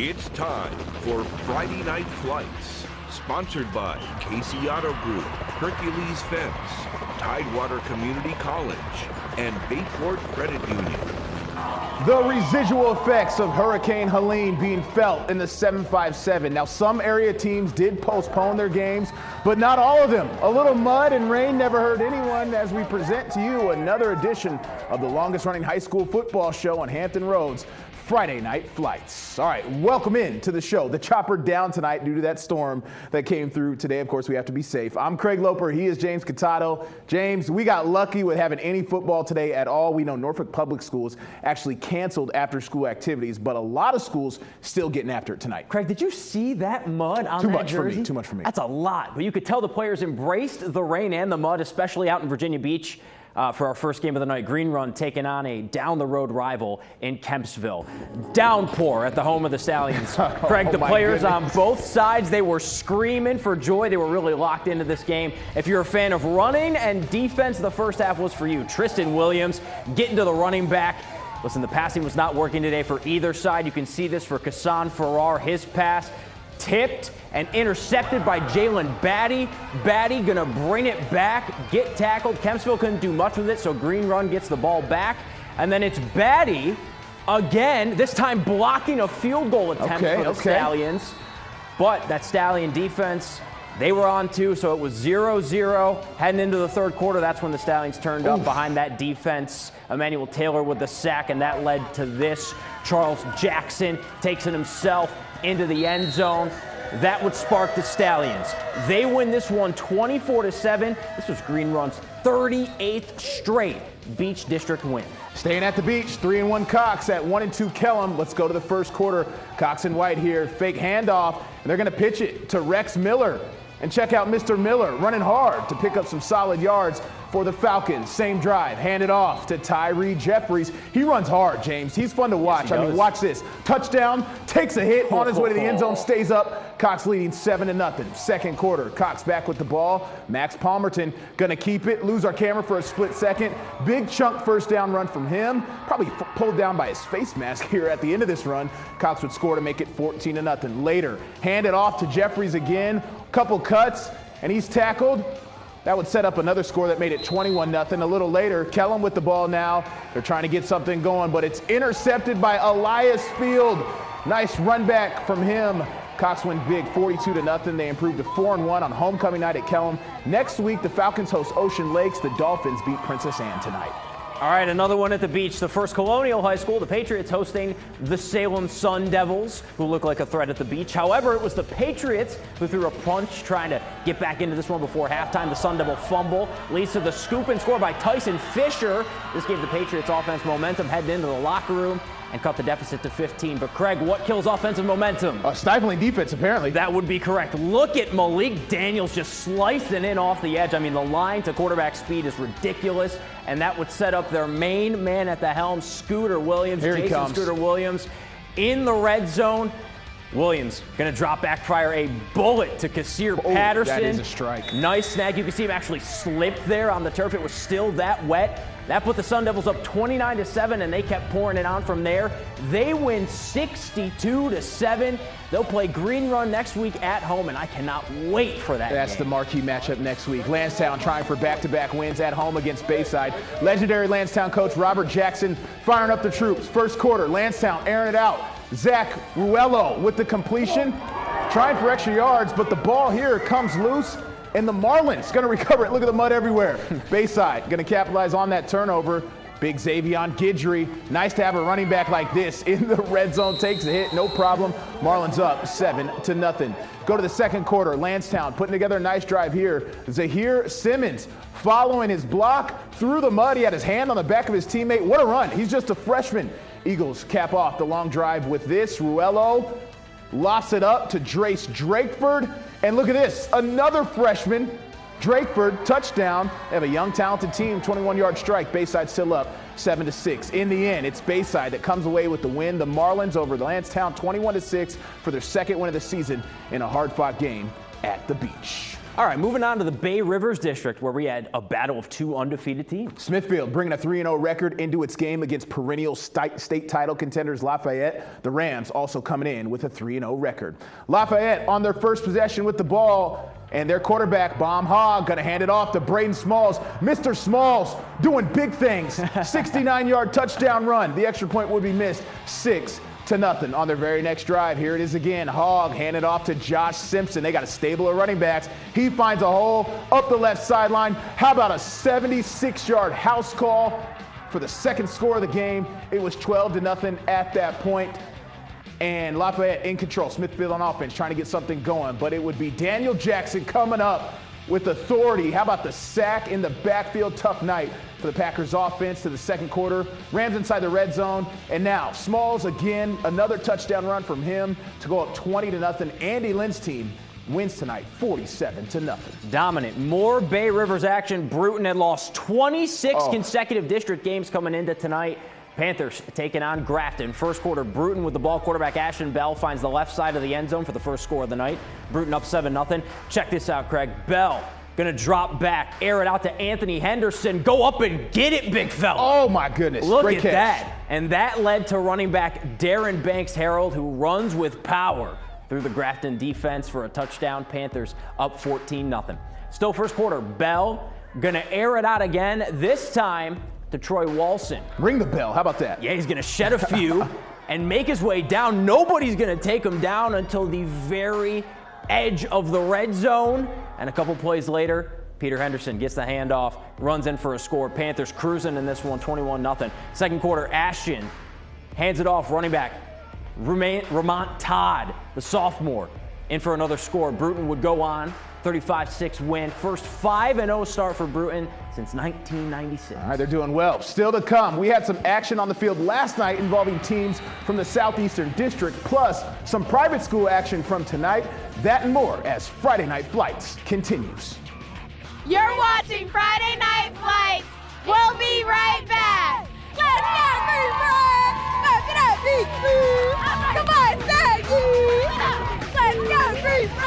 It's time for Friday Night Flights, sponsored by Casey Auto Group, Hercules Fence, Tidewater Community College, and Bayport Credit Union. The residual effects of Hurricane Helene being felt in the 757. Now, some area teams did postpone their games, but not all of them. A little mud and rain never hurt anyone as we present to you another edition of the longest running high school football show on Hampton Roads, Friday Night Flights. All right, welcome in to the show. The chopper down tonight due to that storm that came through today. Of course, we have to be safe. I'm Craig Loper. He is James Catato. James, we got lucky with having any football today at all. We know Norfolk Public Schools actually canceled after-school activities, but a lot of schools still getting after it tonight. Craig, did you see that mud on that jersey? Too much for me. That's a lot, but you could tell the players embraced the rain and the mud, especially out in Virginia Beach. For our first game of the night, Green Run taking on a down-the-road rival in Kempsville. Downpour at the home of the Stallions. Craig, the players on both sides, they were screaming for joy. They were really locked into this game. If you're a fan of running and defense, the first half was for you. Tristan Williams getting to the running back. Listen, the passing was not working today for either side. You can see this for Kassan Farrar. His pass tipped and intercepted by Jalen Batty. Batty gonna bring it back, get tackled. Kempsville couldn't do much with it, so Green Run gets the ball back. And then it's Batty again, this time blocking a field goal attempt for the Stallions. But that Stallion defense, they were on too, so it was 0-0 heading into the third quarter. That's when the Stallions turned up behind that defense. Emmanuel Taylor with the sack, and that led to this. Charles Jackson takes it himself into the end zone. That would spark the Stallions. They win this one 24-7. This was Green Run's 38th straight Beach District win. Staying at the beach, 3-1 Cox at 1-2 Kellam. Let's go to the first quarter. Cox and White here, fake handoff, and they're gonna pitch it to Rex Miller. And check out Mr. Miller running hard to pick up some solid yards for the Falcons. Same drive, hand it off to Tyree Jeffries. He runs hard, James. He's fun to watch. I mean, watch this. Touchdown, takes a hit on his way to the end zone, stays up. Cox leading 7-0. Second quarter, Cox back with the ball. Max Palmerton gonna keep it, lose our camera for a split second. Big chunk first down run from him. Probably pulled down by his face mask here at the end of this run. Cox would score to make it 14-0. Later, hand it off to Jeffries again. Couple cuts, and he's tackled. That would set up another score that made it 21-0. A little later, Kellam with the ball now. They're trying to get something going, but it's intercepted by Elias Field. Nice run back from him. Cox win big, 42-0. They improved to 4-1 on homecoming night at Kellam. Next week, the Falcons host Ocean Lakes. The Dolphins beat Princess Anne tonight. All right, another one at the beach. The first Colonial High School, the Patriots hosting the Salem Sun Devils, who look like a threat at the beach. However, it was the Patriots who threw a punch trying to get back into this one before halftime. The Sun Devil fumble leads to the scoop and score by Tyson Fisher. This gave the Patriots offense momentum heading into the locker room and cut the deficit to 15. But Craig, what kills offensive momentum? Stifling defense, apparently. That would be correct. Look at Malik Daniels just slicing in off the edge. I mean, the line to quarterback speed is ridiculous, and that would set up their main man at the helm, Scooter Williams. Here he comes. Scooter Williams in the red zone. Williams going to drop back, fire a bullet to Kassir Patterson. That is a strike. Nice snag. You can see him actually slipped there on the turf. It was still that wet. That put the Sun Devils up 29-7, and they kept pouring it on from there. They win 62-7. They'll play Green Run next week at home, and I cannot wait for that That's game. the marquee matchup next week. Landstown trying for back-to-back wins at home against Bayside. Legendary Landstown coach Robert Jackson firing up the troops. First quarter, Landstown airing it out. Zach Ruello with the completion, trying for extra yards, but the ball here comes loose, and the Marlins going to recover it. Look at the mud everywhere. Bayside going to capitalize on that turnover. Big Xavion Guidry. Nice to have a running back like this in the red zone. Takes a hit, no problem. Marlins up 7-0. Go to the second quarter. Landstown putting together a nice drive here. Zahir Simmons following his block through the mud. He had his hand on the back of his teammate. What a run. He's just a freshman. Eagles cap off the long drive with this. Ruello lofts it up to Drace Drakeford. And look at this, another freshman, Drakeford, touchdown. They have a young, talented team, 21-yard strike. Bayside still up 7-6. In the end, it's Bayside that comes away with the win. The Marlins over the Landstown 21-6 for their second win of the season in a hard-fought game at the beach. All right, moving on to the Bay Rivers District, where we had a battle of two undefeated teams. Smithfield bringing a 3-0 record into its game against perennial state title contenders Lafayette. The Rams also coming in with a 3-0 record. Lafayette on their first possession with the ball, and their quarterback, Bomb Hogg, going to hand it off to Braden Smalls. Mr. Smalls doing big things. 69-yard touchdown run. The extra point would be missed. 6-0 on their very next drive. Here it is again. Hogg handed off to Josh Simpson. They got a stable of running backs. He finds a hole up the left sideline. How about a 76-yard house call for the second score of the game? It was 12-0 at that point. And Lafayette in control. Smithfield on offense trying to get something going. But it would be Daniel Jackson coming up with authority. How about the sack in the backfield? Tough night for the Packers offense to the second quarter. Rams inside the red zone. And now Smalls again, another touchdown run from him to go up 20-0. Andy Lynn's team wins tonight 47-0. Dominant. More Bay Rivers action. Bruton had lost 26 consecutive district games coming into tonight. Panthers taking on Grafton. First quarter, Bruton with the ball. Quarterback Ashton Bell finds the left side of the end zone for the first score of the night. Bruton up 7-0. Check this out, Craig. Bell gonna drop back, air it out to Anthony Henderson. Go up and get it, big fella. Oh my goodness. Look Great at catch. that. And that led to running back Darren Banks-Harold, who runs with power through the Grafton defense for a touchdown. Panthers up 14-0. Still first quarter, Bell gonna air it out again, this time to Troy Walson. Ring the bell. How about that? Yeah, he's going to shed a few and make his way down. Nobody's going to take him down until the very edge of the red zone. And a couple plays later, Peter Henderson gets the handoff, runs in for a score. Panthers cruising in this one, 21-0. Second quarter, Ashton hands it off, running back Ramont Todd, the sophomore, in for another score. Bruton would go on, 35-6 win. First 5-0 start for Bruton since 1996. All right, they're doing well. Still to come, we had some action on the field last night involving teams from the Southeastern District, plus some private school action from tonight. That and more as Friday Night Flights continues. You're watching Friday Night Flights. We'll be right back. Let's go, Big Bird! Smoke it up, Big Bird! Come on, Saggy! Let's go, Big Bird!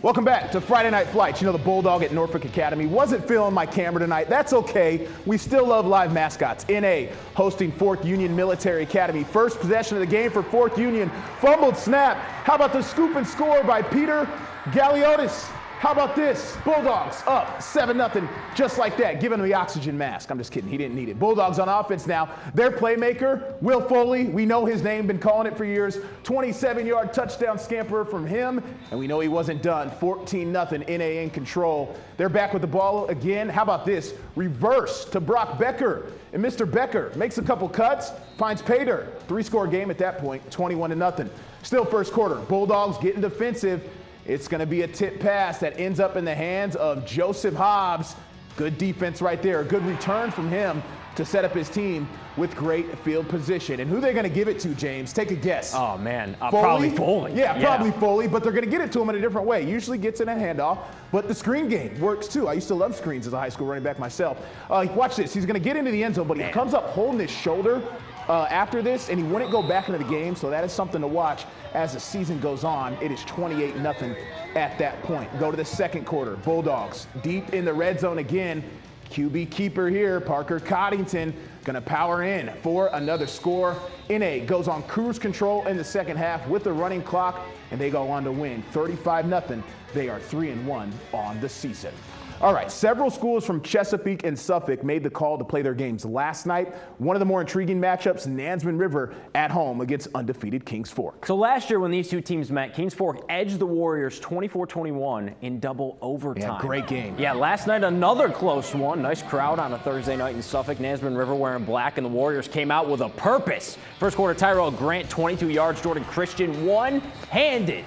Welcome back to Friday Night Flights. You know, the Bulldog at Norfolk Academy wasn't feeling my camera tonight. That's okay. We still love live mascots. NA hosting Fork Union Military Academy. First possession of the game for Fork Union. Fumbled snap. How about the scoop and score by Peter Galiotis? How about this? Bulldogs up 7-0, just like that. Give him the oxygen mask. I'm just kidding. He didn't need it. Bulldogs on offense now. Their playmaker, Will Foley. We know his name. Been calling it for years. 27-yard touchdown scamper from him. And we know he wasn't done. 14-0, NA in control. They're back with the ball again. How about this? Reverse to Brock Becker. And Mr. Becker makes a couple cuts, finds Pater. 3-score game at that point, 21-0. Still first quarter. Bulldogs getting defensive. It's going to be a tip pass that ends up in the hands of Joseph Hobbs. Good defense right there. A good return from him to set up his team with great field position. And who they're going to give it to, James? Take a guess. Oh, man. Probably Foley. Yeah, probably Foley, but they're going to get it to him in a different way. Usually gets in a handoff, but the screen game works too. I used to love screens as a high school running back myself. Watch this. He's going to get into the end zone, but he comes up holding his shoulder after this, and he wouldn't go back into the game, so that is something to watch as the season goes on. It is 28-0 at that point. Go to the second quarter. Bulldogs deep in the red zone again. QB keeper here, Parker Coddington, going to power in for another score. NA goes on cruise control in the second half with the running clock, and they go on to win 35-0. They are 3-1 on the season. All right, several schools from Chesapeake and Suffolk made the call to play their games last night. One of the more intriguing matchups, Nansemond River at home against undefeated Kings Fork. So last year when these two teams met, Kings Fork edged the Warriors 24-21 in double overtime. Yeah, great game. Yeah, last night another close one. Nice crowd on a Thursday night in Suffolk. Nansemond River wearing black, and the Warriors came out with a purpose. First quarter, Tyrell Grant, 22 yards. Jordan Christian, one-handed.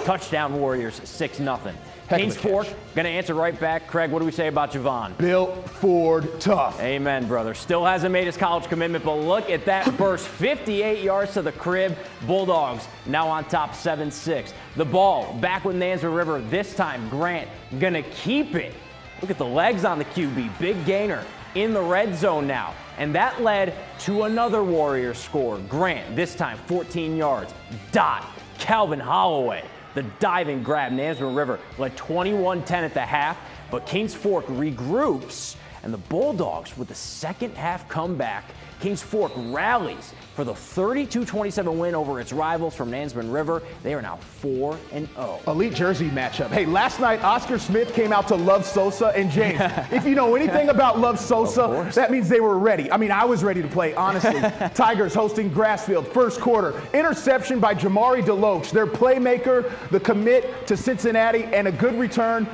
Touchdown Warriors, 6-0. Kings Fork going to answer right back. Craig, what do we say about Javon? Built Ford tough. Amen, brother. Still hasn't made his college commitment, but look at that burst. 58 yards to the crib. Bulldogs now on top 7-6. The ball back with Nansemond River. This time, Grant going to keep it. Look at the legs on the QB. Big gainer in the red zone now. And that led to another Warriors score. Grant, this time 14 yards. Calvin Holloway, The diving grab. Nansemond River led 21-10 at the half, but Kings Fork regroups, and the Bulldogs with the second half comeback. Kings Fork rallies for the 32-27 win over its rivals from Nansemond River. They are now 4-0. Elite jersey matchup. Hey, last night Oscar Smith came out to Love Sosa and James. If you know anything about Love Sosa, that means they were ready. I mean, I was ready to play, honestly. Tigers hosting Grassfield, first quarter. Interception by Jamari DeLoach, their playmaker, the commit to Cincinnati, and a good return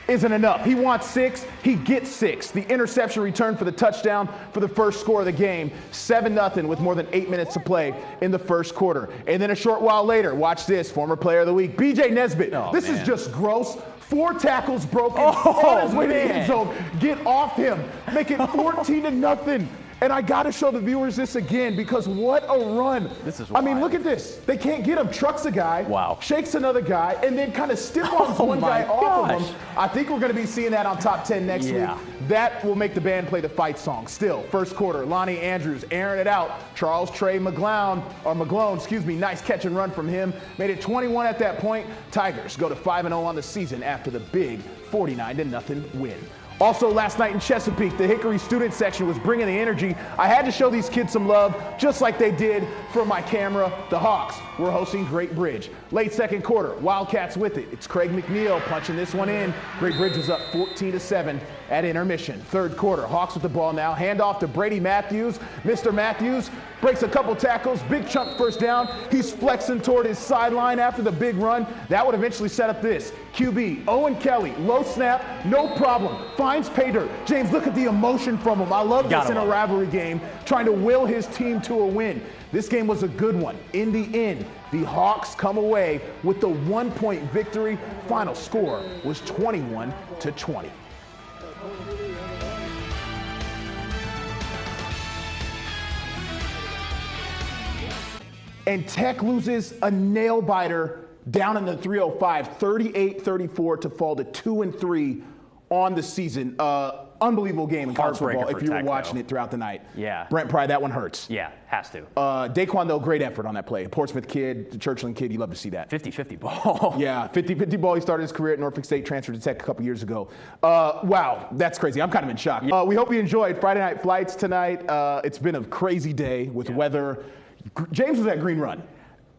isn't enough. He wants 6, he gets 6. The interception return for the touchdown for the first score of the game, 7-0 with more than 8 minutes to play in the first quarter. And then a short while later, watch this, former player of the week, BJ Nesbitt. This is just gross. 4 tackles broken on his way to the end zone. Get off him. Make it 14-0. And I got to show the viewers this again because what a run. This is wild. I mean, look at this. They can't get him. Trucks a guy, shakes another guy, and then kind of stiff-arms one guy off of him. I think we're going to be seeing that on Top 10 next week. That will make the band play the fight song. Still, first quarter, Lonnie Andrews airing it out. Charles Trey McGlone, excuse me, nice catch and run from him. Made it 21 at that point. Tigers go to 5-0 on the season after the big 49-0 win. Also last night in Chesapeake, the Hickory student section was bringing the energy. I had to show these kids some love, just like they did for my camera. The Hawks were hosting Great Bridge. Late second quarter, Wildcats with it. It's Craig McNeil punching this one in. Great Bridge was up 14-7 at intermission. Third quarter, Hawks with the ball now. Hand off to Brady Matthews. Mr. Matthews breaks a couple tackles, big chunk first down. He's flexing toward his sideline after the big run. That would eventually set up this. QB, Owen Kelly, low snap, no problem. Finds pay dirt. James, look at the emotion from him. I love this in a rivalry game, trying to will his team to a win. This game was a good one. In the end, the Hawks come away with the 1-point victory. Final score was 21-20. And Tech loses a nail-biter down in the 305, 38-34 to fall to 2-3 on the season. Unbelievable game in college football if you were watching it throughout the night. Yeah. Brent Pry, that one hurts. Yeah, has to. Daquan, though, great effort on that play. Portsmouth kid, the Churchland kid, you love to see that. 50-50 ball. Yeah, 50-50 ball. He started his career at Norfolk State, transferred to Tech a couple years ago. Wow, that's crazy. I'm kind of in shock. Yeah. We hope you enjoyed Friday Night Flights tonight. It's been a crazy day with weather. James was at Green Run.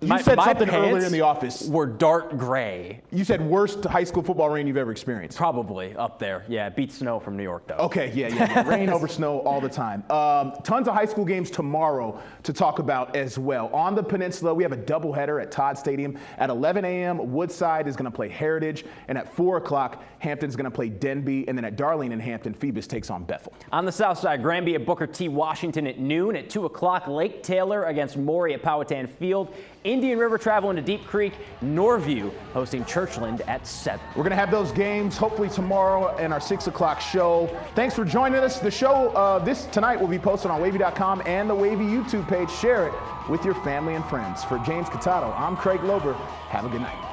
You said something earlier in the office. Were dark gray. You said worst high school football rain you've ever experienced. Probably up there. Yeah, it beats snow from New York, though. Okay, yeah. Rain over snow all the time. Tons of high school games tomorrow to talk about as well. On the peninsula, we have a doubleheader at Todd Stadium. At 11 a.m., Woodside is going to play Heritage. And at 4 o'clock, Hampton's going to play Denby. And then at Darlene and Hampton, Phoebus takes on Bethel. On the south side, Granby at Booker T. Washington at noon. At 2 o'clock, Lake Taylor against Maury at Powhatan Field. Indian River traveling to Deep Creek. Norview hosting Churchland at 7. We're going to have those games hopefully tomorrow in our 6 o'clock show. Thanks for joining us. The show tonight will be posted on wavy.com and the Wavy YouTube page. Share it with your family and friends. For James Catato, I'm Craig Lober. Have a good night.